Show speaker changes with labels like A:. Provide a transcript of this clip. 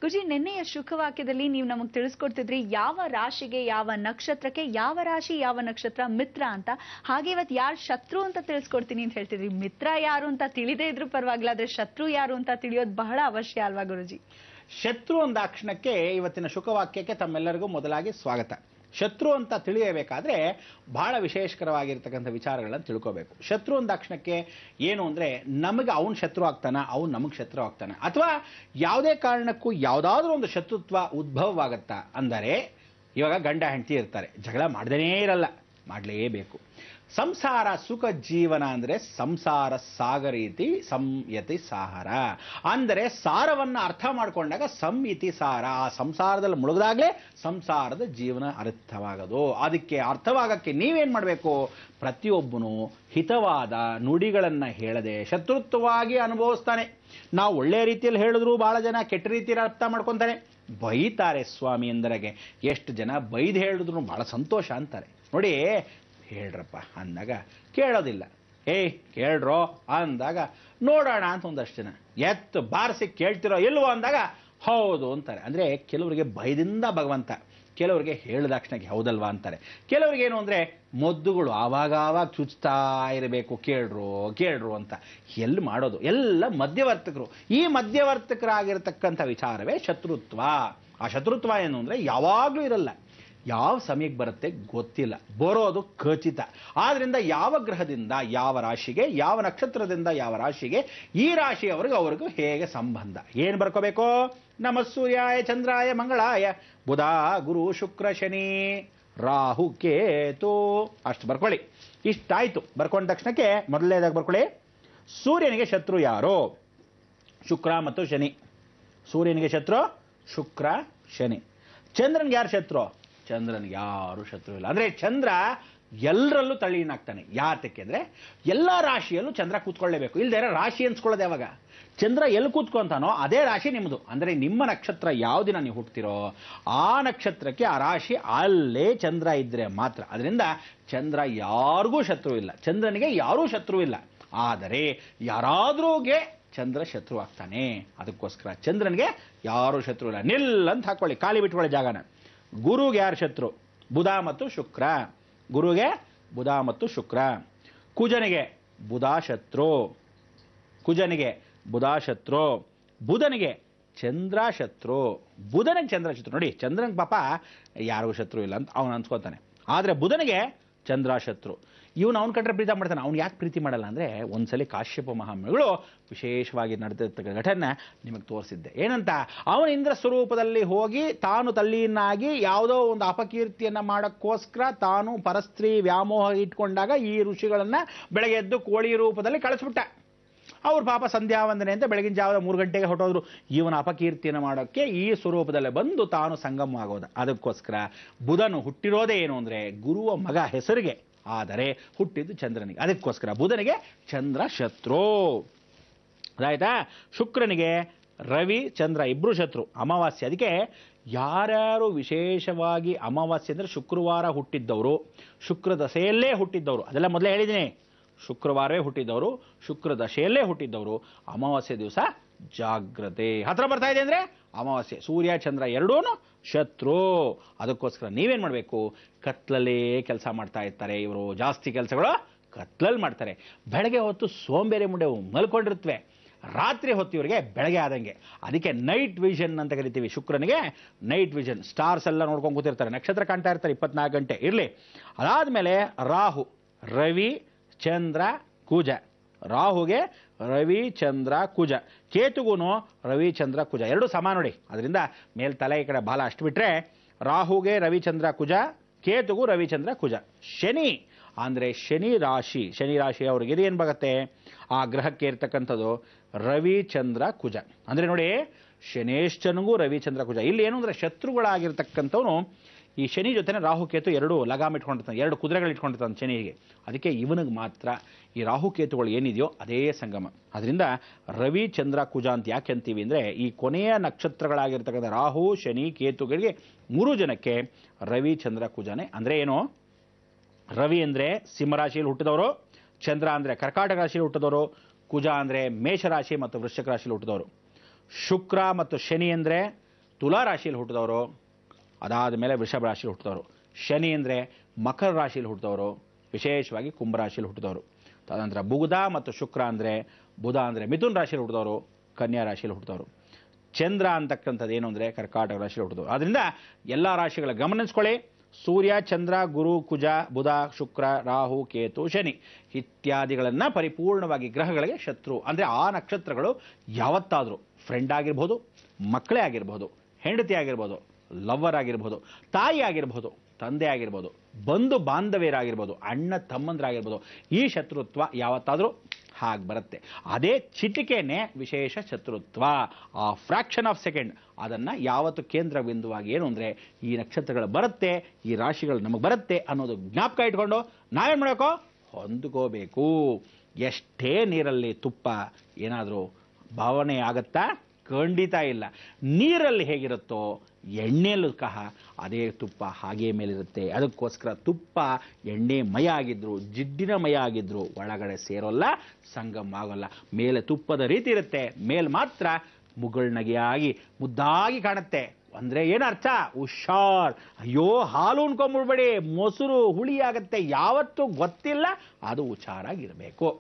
A: ಗುರುಜಿ, ನಿನ್ನೆಯ ಶುಕವಾಕ್ಯದಲ್ಲಿ ನೀವು ನಮಗೆ ತಿಳಿಸ್ಕೊಡ್ತಿದ್ರಿ ಯಾವ ರಾಶಿಗೆ ಯಾವ ನಕ್ಷತ್ರಕ್ಕೆ ಯಾವ ರಾಶಿ ಯಾವ ನಕ್ಷತ್ರ ಮಿತ್ರ ಅಂತ. ಹಾಗೆ ಇವತ್ತು ಯಾರು ಶತ್ರು ಅಂತ ತಿಳಿಸ್ಕೊಡ್ತೀನಿ ಅಂತ ಹೇಳ್ತಿದ್ರಿ. ಮಿತ್ರ ಯಾರು ಅಂತ ತಿಳಿದೇ ಇದ್ರೂ ಪರವಾಗಿಲ್ಲ, ಆದ್ರೆ ಶತ್ರು ಯಾರು ಅಂತ ತಿಳಿಯೋದು ಬಹಳ ಅವಶ್ಯ ಅಲ್ವಾ ಗುರುಜಿ?
B: ಶತ್ರು ಅಂದಾಕ್ಷಣಕ್ಕೆ ಇವತ್ತಿನ ಶುಕವಾಕ್ಯಕ್ಕೆ ತಮ್ಮೆಲ್ಲರಿಗೂ ಮೊದಲಾಗಿ ಸ್ವಾಗತ. ಶತ್ರು ಅಂತ ತಿಳಿಯಬೇಕಾದ್ರೆ ಬಹಳ ವಿಶೇಷಕರವಾಗಿರ್ತಕ್ಕಂಥ ವಿಚಾರಗಳನ್ನು ತಿಳ್ಕೋಬೇಕು. ಶತ್ರು ಅಂದಾಕ್ಷಣಕ್ಕೆ ಏನು ಅಂದರೆ, ನಮಗೆ ಅವನು ಶತ್ರು ಆಗ್ತಾನೆ, ಅವನು ನಮಗೆ ಶತ್ರು ಆಗ್ತಾನೆ, ಅಥವಾ ಯಾವುದೇ ಕಾರಣಕ್ಕೂ ಯಾವುದಾದ್ರೂ ಒಂದು ಶತ್ರುತ್ವ ಉದ್ಭವವಾಗುತ್ತಾ ಅಂದರೆ, ಇವಾಗ ಗಂಡ ಹೆಂಡತಿ ಇರ್ತಾರೆ, ಜಗಳ ಮಾಡದೇನೇ ಇರಲ್ಲ, ಮಾಡಲೇಬೇಕು. ಸಂಸಾರ ಸುಖ ಜೀವನ ಅಂದರೆ ಸಂಸಾರ ಸಾಗರೀತಿ ಸಂಯತಿ ಸಾರ ಅಂದರೆ ಸಾರವನ್ನು ಅರ್ಥ ಮಾಡಿಕೊಂಡಾಗ ಸಂಯತಿ ಸಾರ. ಆ ಸಂಸಾರದಲ್ಲಿ ಮುಳುಗದಾಗಲೇ ಸಂಸಾರದ ಜೀವನ ಅರ್ಥವಾಗೋದು. ಅದಕ್ಕೆ ಅರ್ಥವಾಗಕ್ಕೆ ನೀವೇನು ಮಾಡಬೇಕು? ಪ್ರತಿಯೊಬ್ಬನು ಹಿತವಾದ ನುಡಿಗಳನ್ನು ಹೇಳದೆ ಶತ್ರುತ್ವವಾಗಿ ಅನುಭವಿಸ್ತಾನೆ. ನಾವು ಒಳ್ಳೆಯ ರೀತಿಯಲ್ಲಿ ಹೇಳಿದ್ರು ಭಾಳ ಜನ ಕೆಟ್ಟ ರೀತಿಯಲ್ಲಿ ಅರ್ಥ ಮಾಡ್ಕೊತಾರೆ. ಬೈತಾರೆ ಸ್ವಾಮಿ ಎಂದರೆಗೆ ಎಷ್ಟು ಜನ ಬೈದು ಹೇಳಿದ್ರು ಭಾಳ ಸಂತೋಷ ಅಂತಾರೆ. ನೋಡಿ, ಹೇಳ್ರಪ್ಪ ಅಂದಾಗ ಕೇಳೋದಿಲ್ಲ. ಕೇಳ್ರೋ ಅಂದಾಗ ನೋಡೋಣ ಅಂತ ಒಂದಷ್ಟು ಜನ ಎತ್ತು ಬಾರಿಸಿ ಕೇಳ್ತಿರೋ ಇಲ್ವೋ ಅಂದಾಗ ಹೌದು ಅಂತಾರೆ. ಅಂದರೆ ಕೆಲವರಿಗೆ ಭಯದಿಂದ ಭಗವಂತ, ಕೆಲವರಿಗೆ ಹೇಳಿದಾಕ್ಷಣಕ್ಕೆ ಹೌದಲ್ವಾ ಅಂತಾರೆ. ಕೆಲವರಿಗೆ ಏನು ಅಂದರೆ ಮದ್ದುಗಳು ಆವಾಗ ಚುಚ್ತಾ ಇರಬೇಕು, ಕೇಳ್ರು ಅಂತ. ಎಲ್ಲಿ ಮಾಡೋದು? ಎಲ್ಲ ಮಧ್ಯವರ್ತಕರು. ಈ ಮಧ್ಯವರ್ತಕರಾಗಿರ್ತಕ್ಕಂಥ ವಿಚಾರವೇ ಶತ್ರುತ್ವ. ಆ ಶತ್ರುತ್ವ ಏನು ಅಂದರೆ ಯಾವಾಗಲೂ ಇರಲ್ಲ, ಯಾವ ಸಮಯಕ್ಕೆ ಬರುತ್ತೆ ಗೊತ್ತಿಲ್ಲ, ಬರೋದು ಖಚಿತ. ಆದ್ರಿಂದ ಯಾವ ಗ್ರಹದಿಂದ ಯಾವ ರಾಶಿಗೆ, ಯಾವ ನಕ್ಷತ್ರದಿಂದ ಯಾವ ರಾಶಿಗೆ, ಈ ರಾಶಿಯವರಿಗೂ ಹೇಗೆ ಸಂಬಂಧ ಏನು ಬರ್ಕೋಬೇಕು? ನಮ ಸೂರ್ಯಾಯ ಚಂದ್ರಾಯ ಮಂಗಳಾಯ ಬುಧ ಗುರು ಶುಕ್ರ ಶನಿ ರಾಹು ಕೇತು ಅಷ್ಟು ಬರ್ಕೊಳ್ಳಿ. ಇಷ್ಟಾಯ್ತು. ಬರ್ಕೊಂಡ ತಕ್ಷಣಕ್ಕೆ ಮೊದಲನೇದಾಗಿ ಬರ್ಕೊಳ್ಳಿ, ಸೂರ್ಯನಿಗೆ ಶತ್ರು ಯಾರು? ಶುಕ್ರ ಮತ್ತು ಶನಿ. ಸೂರ್ಯನಿಗೆ ಶತ್ರು ಶುಕ್ರ ಶನಿ. ಚಂದ್ರನ್ಗೆ ಯಾರು ಶತ್ರು? ಚಂದ್ರನಿಗೆ ಯಾರು ಶತ್ರು ಇಲ್ಲ. ಅಂದರೆ ಚಂದ್ರ ಎಲ್ಲರಲ್ಲೂ ತಳೀನಾಗ್ತಾನೆ. ಯಾತಕ್ಕೆ ಅಂದರೆ ಎಲ್ಲ ರಾಶಿಯಲ್ಲೂ ಚಂದ್ರ ಕೂತ್ಕೊಳ್ಳೇಬೇಕು, ಇಲ್ಲದೆ ರಾಶಿ ಅನ್ಸ್ಕೊಳ್ಳೋದು ಯಾವಾಗ? ಚಂದ್ರ ಎಲ್ಲಿ ಕೂತ್ಕೊಂತಾನೋ ಅದೇ ರಾಶಿ ನಿಮ್ಮದು. ಅಂದರೆ ನಿಮ್ಮ ನಕ್ಷತ್ರ ಯಾವ ದಿನ ನೀವು ಹುಟ್ಟುತ್ತೀರೋ ಆ ನಕ್ಷತ್ರಕ್ಕೆ ಆ ರಾಶಿ ಅಲ್ಲೇ ಚಂದ್ರ ಇದ್ದರೆ ಮಾತ್ರ. ಅದರಿಂದ ಚಂದ್ರ ಯಾರಿಗೂ ಶತ್ರು ಇಲ್ಲ, ಚಂದ್ರನಿಗೆ ಯಾರೂ ಶತ್ರು ಇಲ್ಲ. ಆದರೆ ಯಾರಾದ್ರೂಗೆ ಚಂದ್ರ ಶತ್ರು ಆಗ್ತಾನೆ. ಅದಕ್ಕೋಸ್ಕರ ಚಂದ್ರನಿಗೆ ಯಾರೂ ಶತ್ರು ಇಲ್ಲ. ನಿಲ್ಲಂತ ಹಾಕೊಳ್ಳಿ, ಖಾಲಿ ಬಿಟ್ಕೊಳ್ಳಿ ಜಾಗನ. ಗುರುಗೆ ಯಾರು ಶತ್ರು? ಬುಧ ಮತ್ತು ಶುಕ್ರ. ಗುರುಗೆ ಬುಧ ಮತ್ತು ಶುಕ್ರ. ಕುಜನಿಗೆ ಬುಧ ಶತ್ರು. ಕುಜನಿಗೆ ಬುಧ ಶತ್ರು. ಬುಧನಿಗೆ ಚಂದ್ರ ಶತ್ರು. ಬುಧನಿಗೆ ಚಂದ್ರ ಶತ್ರು. ನೋಡಿ, ಚಂದ್ರನಿಗೆ ಪಾಪ ಯಾರಿಗೂ ಶತ್ರು ಇಲ್ಲ ಅಂತ ಅವನು ಅನ್ಸ್ಕೋತಾನೆ, ಆದರೆ ಬುಧನಿಗೆ ಚಂದ್ರ ಶತ್ರು. ಇವನು ಅವನ ಕಂಡ್ರೆ ಪ್ರೀತಿ ಮಾಡ್ತಾನೆ. ಅವ್ನು ಯಾಕೆ ಪ್ರೀತಿ ಮಾಡಲ್ಲ ಅಂದರೆ, ಒಂದ್ಸಲಿ ಕಾಶ್ಯಪ ಮಹಾಮುನಿಗಳು ವಿಶೇಷವಾಗಿ ನಡೆದಿರ್ತಕ್ಕ ಘಟನೆ ನಿಮಗೆ ತೋರಿಸಿದ್ದೆ. ಏನಂತ? ಅವನ ಇಂದ್ರ ಸ್ವರೂಪದಲ್ಲಿ ಹೋಗಿ ತಾನು ತಲ್ಲೀನಾಗಿ ಯಾವುದೋ ಒಂದು ಅಪಕೀರ್ತಿಯನ್ನು ಮಾಡೋಕ್ಕೋಸ್ಕರ ತಾನು ಪರಸ್ತ್ರೀ ವ್ಯಾಮೋಹ ಇಟ್ಕೊಂಡಾಗ ಈ ಋಷಿಗಳನ್ನು ಬೆಳಗ್ಗೆ ಎದ್ದು ಕೋಳಿ ರೂಪದಲ್ಲಿ ಕಳಿಸ್ಬಿಟ್ಟ. ಅವ್ರ ಪಾಪ ಸಂಧ್ಯಾ ವಂದನೆ ಅಂತ ಬೆಳಗಿನ ಜಾವದ 3 ಗಂಟೆಗೆ ಹೊರಟೋದ್ರು. ಇವನ ಅಪಕೀರ್ತಿಯನ್ನು ಮಾಡೋಕ್ಕೆ ಈ ಸ್ವರೂಪದಲ್ಲೇ ಬಂದು ತಾನು ಸಂಗಮ ಆಗೋದು. ಅದಕ್ಕೋಸ್ಕರ ಬುಧನು ಹುಟ್ಟಿರೋದೇ ಏನು ಅಂದರೆ ಗುರುವ ಮಗ ಹೆಸರಿಗೆ, ಆದರೆ ಹುಟ್ಟಿದ್ದು ಚಂದ್ರನಿಗೆ. ಅದಕ್ಕೋಸ್ಕರ ಬುಧನಿಗೆ ಚಂದ್ರ ಶತ್ರು. ಆಯ್ತಾ? ಶುಕ್ರನಿಗೆ ರವಿ ಚಂದ್ರ ಇಬ್ರು ಶತ್ರು. ಅಮಾವಾಸ್ಯೆ. ಅದಕ್ಕೆ ಯಾರ್ಯಾರು ವಿಶೇಷವಾಗಿ ಅಮಾವಾಸ್ಯೆ ಅಂದರೆ ಶುಕ್ರವಾರ ಹುಟ್ಟಿದ್ದವರು, ಶುಕ್ರ ದಶೆಯಲ್ಲೇ ಹುಟ್ಟಿದ್ದವರು, ಅದೆಲ್ಲ ಮೊದಲೇ ಹೇಳಿದ್ದೀನಿ. ಶುಕ್ರವಾರವೇ ಹುಟ್ಟಿದ್ದವರು, ಶುಕ್ರ ದಶೆಯಲ್ಲೇ ಹುಟ್ಟಿದ್ದವರು ಅಮಾವಾಸ್ಯೆ ದಿವಸ ಜಾಗ್ರತೆ. ಹತ್ರ ಬರ್ತಾ ಇದೆ ಅಂದರೆ ಅಮಾವಾಸ್ಯೆ. ಸೂರ್ಯ ಚಂದ್ರ ಎರಡೂ ಶತ್ರು. ಅದಕ್ಕೋಸ್ಕರ ನೀವೇನು ಮಾಡಬೇಕು? ಕತ್ಲಲ್ಲೇ ಕೆಲಸ ಮಾಡ್ತಾ ಇರ್ತಾರೆ ಇವರು. ಜಾಸ್ತಿ ಕೆಲಸಗಳು ಕತ್ಲಲ್ಲಿ ಮಾಡ್ತಾರೆ. ಬೆಳಗ್ಗೆ ಹೊತ್ತು ಸೋಂಬೇರಿ ಮುಂಡೆ ಮಲ್ಕೊಂಡಿರ್ತವೆ, ರಾತ್ರಿ ಹೊತ್ತು ಇವರಿಗೆ ಬೆಳಗ್ಗೆ ಆದಂಗೆ. ಅದಕ್ಕೆ ನೈಟ್ ವಿಷನ್ ಅಂತ ಕರಿತೀವಿ. ಶುಕ್ರನಿಗೆ ನೈಟ್ ವಿಷನ್. ಸ್ಟಾರ್ಸ್ ಎಲ್ಲ ನೋಡ್ಕೊಂಡು ಕೂತಿರ್ತಾರೆ, ನಕ್ಷತ್ರ ಕಾಣ್ತಾ ಇರ್ತಾರೆ 24 ಗಂಟೆ. ಇರಲಿ. ಅದಾದಮೇಲೆ ರಾಹು, ರವಿ ಚಂದ್ರ ಕುಜ. ರಾಹುಗೆ ರವಿ ಚಂದ್ರ ಕುಜ. ಕೇತುಗುನು ರವಿ ಚಂದ್ರ ಕುಜ ಎರಡು ಸಮ ನೋಡಿ. ಅದರಿಂದ ಮೇಲ್ ತಲೆ ಈ ಕಡೆ ಬಾಲ ಅಷ್ಟು ಬಿಟ್ರೆ ರಾಹುಗೆ ರವಿಚಂದ್ರ ಕುಜ, ಕೇತುಗೂ ರವಿಚಂದ್ರ ಕುಜ. ಶನಿ ಅಂದರೆ ಶನಿ ರಾಶಿ. ಶನಿ ರಾಶಿ ಅವ್ರಿಗೆ ಇದು ಏನು ಬರುತ್ತೆ? ಆ ಗ್ರಹಕ್ಕೆ ಇರ್ತಕ್ಕಂಥದ್ದು ರವಿಚಂದ್ರ ಕುಜ. ಅಂದರೆ ನೋಡಿ, ಶನೇಶ್ಚನಿಗೂ ರವಿಚಂದ್ರ ಕುಜ. ಇಲ್ಲಿ ಏನು ಅಂದರೆ ಶತ್ರುಗಳಾಗಿರ್ತಕ್ಕಂಥವನು ಈ ಶನಿ ಜೊತೆನೆ ರಾಹುಕೇತು ಎರಡು ಲಗಾಮ್ ಇಟ್ಕೊಂಡಿರ್ತಾನೆ, 2 ಕುದುರೆಗಳು ಇಟ್ಕೊಂಡಿರ್ತಾನೆ ಶನಿಗೆ. ಅದಕ್ಕೆ ಇವನಿಗೆ ಮಾತ್ರ ಈ ರಾಹುಕೇತುಗಳು ಏನಿದೆಯೋ ಅದೇ ಸಂಗಮ. ಅದರಿಂದ ರವಿ ಚಂದ್ರ ಕುಜ ಅಂತ ಯಾಕೆ ಅಂತೀವಿ ಅಂದರೆ, ಈ ಕೊನೆಯ ನಕ್ಷತ್ರಗಳಾಗಿರ್ತಕ್ಕಂಥ ರಾಹು ಶನಿ ಕೇತುಗಳಿಗೆ 3 ಜನಕ್ಕೆ ರವಿ ಚಂದ್ರ ಕುಜನೇ. ಅಂದರೆ ಏನು? ರವಿ ಅಂದರೆ ಸಿಂಹರಾಶಿಯಲ್ಲಿ ಹುಟ್ಟಿದವರು, ಚಂದ್ರ ಅಂದರೆ ಕರ್ಕಾಟಕ ರಾಶಿಯಲ್ಲಿ ಹುಟ್ಟಿದವರು, ಕುಜ ಅಂದರೆ ಮೇಷರಾಶಿ ಮತ್ತು ವೃಶ್ಚಿಕ ರಾಶಿಯಲ್ಲಿ ಹುಟ್ಟಿದವರು. ಶುಕ್ರ ಮತ್ತು ಶನಿ ಅಂದರೆ ತುಲಾ ರಾಶಿಯಲ್ಲಿ ಹುಟ್ಟಿದವರು, ಅದಾದ ಮೇಲೆ ವೃಷಭ ರಾಶಿಯಲ್ಲಿ ಹುಟ್ಟಿದವರು. ಶನಿ ಅಂದರೆ ಮಕರ ರಾಶಿಯಲ್ಲಿ ಹುಟ್ಟಿದವರು, ವಿಶೇಷವಾಗಿ ಕುಂಭರಾಶಿಯಲ್ಲಿ ಹುಟ್ಟಿದವರು. ತದನಂತರ ಬುಧ ಮತ್ತು ಶುಕ್ರ ಅಂದರೆ ಬುಧ ಅಂದರೆ ಮಿಥುನ್ ರಾಶಿಯಲ್ಲಿ ಹುಟ್ಟಿದವರು, ಕನ್ಯಾ ರಾಶಿಯಲ್ಲಿ ಹುಟ್ಟಿದವರು. ಚಂದ್ರ ಅಂತಕ್ಕಂಥದ್ದು ಏನು ಅಂದರೆ ಕರ್ಕಾಟಕ ರಾಶಿಯಲ್ಲಿ ಹುಟ್ಟಿದವರು. ಆದ್ದರಿಂದ ಎಲ್ಲ ರಾಶಿಗಳ ಗಮನಿಸ್ಕೊಳ್ಳಿ. ಸೂರ್ಯ, ಚಂದ್ರ, ಗುರು, ಕುಜ, ಬುಧ, ಶುಕ್ರ, ರಾಹು, ಕೇತು, ಶನಿ ಇತ್ಯಾದಿಗಳನ್ನು ಪರಿಪೂರ್ಣವಾಗಿ ಗ್ರಹಗಳಿಗೆ ಶತ್ರು. ಅಂದರೆ ಆ ನಕ್ಷತ್ರಗಳು ಯಾವತ್ತಾದರೂ ಫ್ರೆಂಡ್ ಆಗಿರ್ಬೋದು, ಮಕ್ಕಳೇ ಆಗಿರ್ಬೋದು, ಹೆಂಡತಿ ಆಗಿರ್ಬೋದು, ಲವ್ವರ್ ಆಗಿರ್ಬೋದು, ತಾಯಿ ಆಗಿರ್ಬೋದು, ತಂದೆ ಆಗಿರ್ಬೋದು, ಬಂಧು ಬಾಂಧವ್ಯರಾಗಿರ್ಬೋದು, ಅಣ್ಣ ತಮ್ಮಂದ್ರಾಗಿರ್ಬೋದು, ಈ ಶತ್ರುತ್ವ ಯಾವತ್ತಾದರೂ ಹಾಗೆ ಬರುತ್ತೆ. ಅದೇ ಚಿಟಿಕೆನೇ ವಿಶೇಷ ಶತ್ರುತ್ವ. ಆ ಫ್ರಾಕ್ಷನ್ ಆಫ್ ಸೆಕೆಂಡ್ ಅದನ್ನು ಯಾವತ್ತು ಕೇಂದ್ರ ಬಿಂದುವಾಗಿ ಏನು ಅಂದರೆ ಈ ನಕ್ಷತ್ರಗಳು ಬರುತ್ತೆ, ಈ ರಾಶಿಗಳು ನಮಗೆ ಬರುತ್ತೆ ಅನ್ನೋದು ಜ್ಞಾಪಕ ಇಟ್ಕೊಂಡು ನಾವೇನು ಮಾಡಬೇಕು? ಹೊಂದ್ಕೋಬೇಕು. ಎಷ್ಟೇ ನೀರಲ್ಲಿ ತುಪ್ಪ ಏನಾದರೂ ಭಾವನೆ ಆಗತ್ತಾ? ಖಂಡಿತ ಇಲ್ಲ. ನೀರಲ್ಲಿ ಹೇಗಿರುತ್ತೋ ಎಣ್ಣೆಯಲ್ಲೂ ಕಹ ಅದೇ ತುಪ್ಪ ಹಾಗೇ ಮೇಲಿರುತ್ತೆ. ಅದಕ್ಕೋಸ್ಕರ ತುಪ್ಪ ಎಣ್ಣೆ ಮಯ ಆಗಿದ್ರು, ಜಿಡ್ಡಿನ ಮಯ ಆಗಿದ್ರು ಒಳಗಡೆ ಸೇರೋಲ್ಲ, ಸಂಗಮ ಆಗೋಲ್ಲ. ಮೇಲೆ ತುಪ್ಪದ ರೀತಿ ಇರುತ್ತೆ, ಮೇಲೆ ಮಾತ್ರ ಮುಗುಳ್ನಗೆಯಾಗಿ ಮುದ್ದಾಗಿ ಕಾಣುತ್ತೆ. ಅಂದರೆ ಏನರ್ಥ? ಹುಷಾರ್. ಅಯ್ಯೋ ಹಾಲು ಉಣ್ಕೊಂಬಿಡ್ಬೇಡಿ, ಮೊಸರು ಹುಳಿ ಆಗತ್ತೆ, ಯಾವತ್ತೂ ಗೊತ್ತಿಲ್ಲ, ಅದು ಹುಷಾರಾಗಿರಬೇಕು.